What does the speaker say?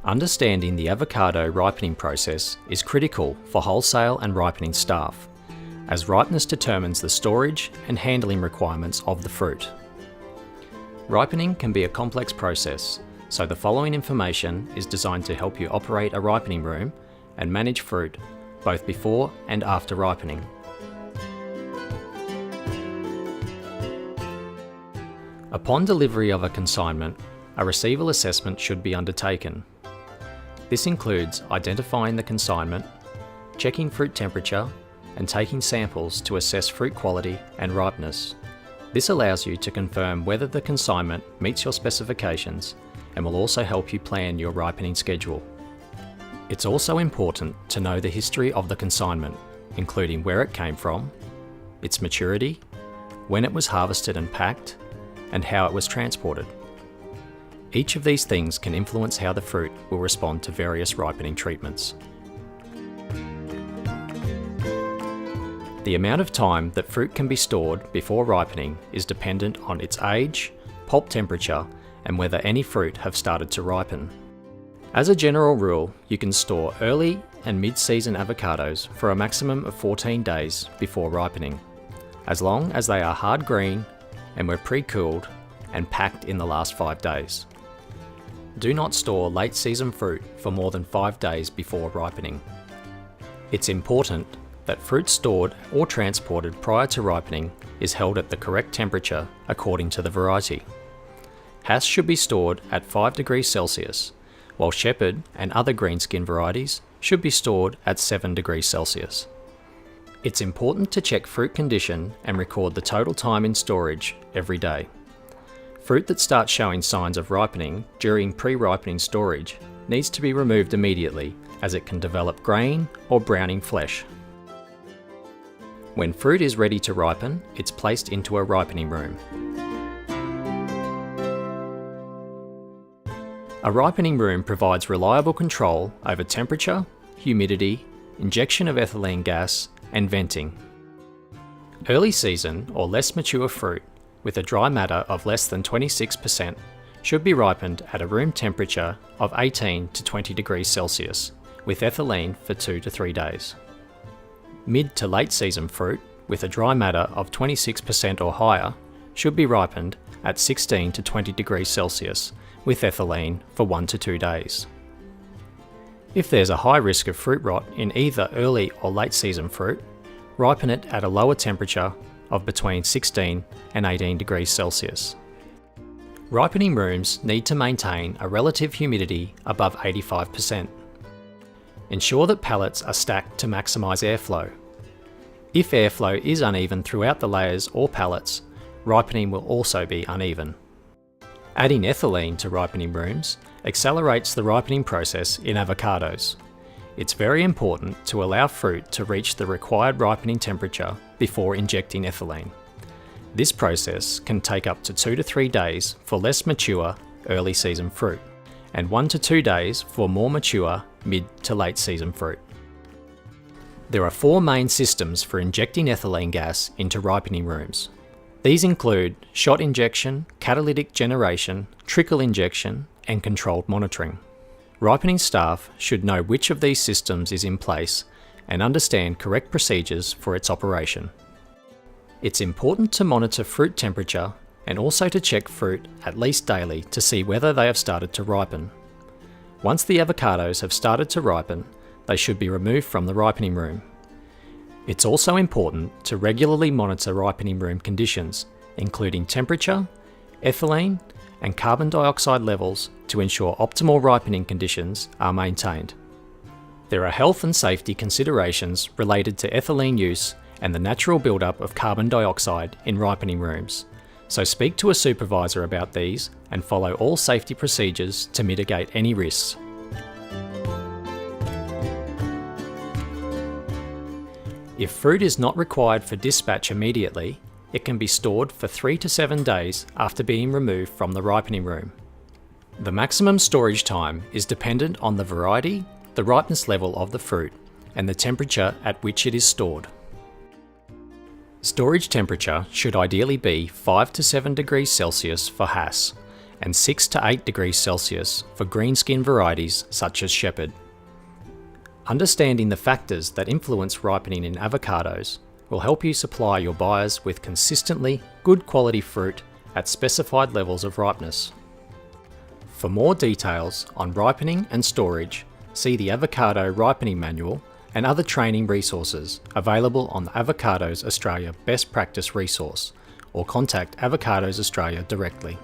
Understanding the avocado ripening process is critical for wholesale and ripening staff, as ripeness determines the storage and handling requirements of the fruit. Ripening can be a complex process, so the following information is designed to help you operate a ripening room and manage fruit both before and after ripening. Upon delivery of a consignment, a receival assessment should be undertaken. This includes identifying the consignment, checking fruit temperature, and taking samples to assess fruit quality and ripeness. This allows you to confirm whether the consignment meets your specifications and will also help you plan your ripening schedule. It's also important to know the history of the consignment, including where it came from, its maturity, when it was harvested and packed, and how it was transported. Each of these things can influence how the fruit will respond to various ripening treatments. The amount of time that fruit can be stored before ripening is dependent on its age, pulp temperature, and whether any fruit have started to ripen. As a general rule, you can store early and mid-season avocados for a maximum of 14 days before ripening, as long as they are hard green and were pre-cooled and packed in the last 5 days. Do not store late season fruit for more than 5 days before ripening. It's important that fruit stored or transported prior to ripening is held at the correct temperature according to the variety. Hass should be stored at 5 degrees Celsius, while Shepherd and other greenskin varieties should be stored at 7 degrees Celsius. It's important to check fruit condition and record the total time in storage every day. Fruit that starts showing signs of ripening during pre-ripening storage needs to be removed immediately, as it can develop grain or browning flesh. When fruit is ready to ripen, it's placed into a ripening room. A ripening room provides reliable control over temperature, humidity, injection of ethylene gas, and venting. Early season or less mature fruit with a dry matter of less than 26% should be ripened at a room temperature of 18 to 20 degrees Celsius with ethylene for 2 to 3 days. Mid to late season fruit with a dry matter of 26% or higher should be ripened at 16 to 20 degrees Celsius with ethylene for 1 to 2 days. If there's a high risk of fruit rot in either early or late season fruit, ripen it at a lower temperature of between 16 and 18 degrees Celsius. Ripening rooms need to maintain a relative humidity above 85%. Ensure that pallets are stacked to maximise airflow. If airflow is uneven throughout the layers or pallets, ripening will also be uneven. Adding ethylene to ripening rooms accelerates the ripening process in avocados. It's very important to allow fruit to reach the required ripening temperature before injecting ethylene. This process can take up to 2 to 3 days for less mature early season fruit, and 1 to 2 days for more mature mid to late season fruit. There are 4 main systems for injecting ethylene gas into ripening rooms. These include shot injection, catalytic generation, trickle injection, and controlled monitoring. Ripening staff should know which of these systems is in place and understand correct procedures for its operation. It's important to monitor fruit temperature and also to check fruit at least daily to see whether they have started to ripen. Once the avocados have started to ripen, they should be removed from the ripening room. It's also important to regularly monitor ripening room conditions, including temperature, ethylene, and carbon dioxide levels to ensure optimal ripening conditions are maintained. There are health and safety considerations related to ethylene use and the natural buildup of carbon dioxide in ripening rooms, so speak to a supervisor about these and follow all safety procedures to mitigate any risks. If fruit is not required for dispatch immediately, it can be stored for 3 to 7 days after being removed from the ripening room. The maximum storage time is dependent on the variety, the ripeness level of the fruit, and the temperature at which it is stored. Storage temperature should ideally be 5 to 7 degrees Celsius for Hass, and 6 to 8 degrees Celsius for green skin varieties such as Shepherd. Understanding the factors that influence ripening in avocados will help you supply your buyers with consistently good quality fruit at specified levels of ripeness. For more details on ripening and storage, see the Avocado Ripening Manual and other training resources available on the Avocados Australia Best Practice resource, or contact Avocados Australia directly.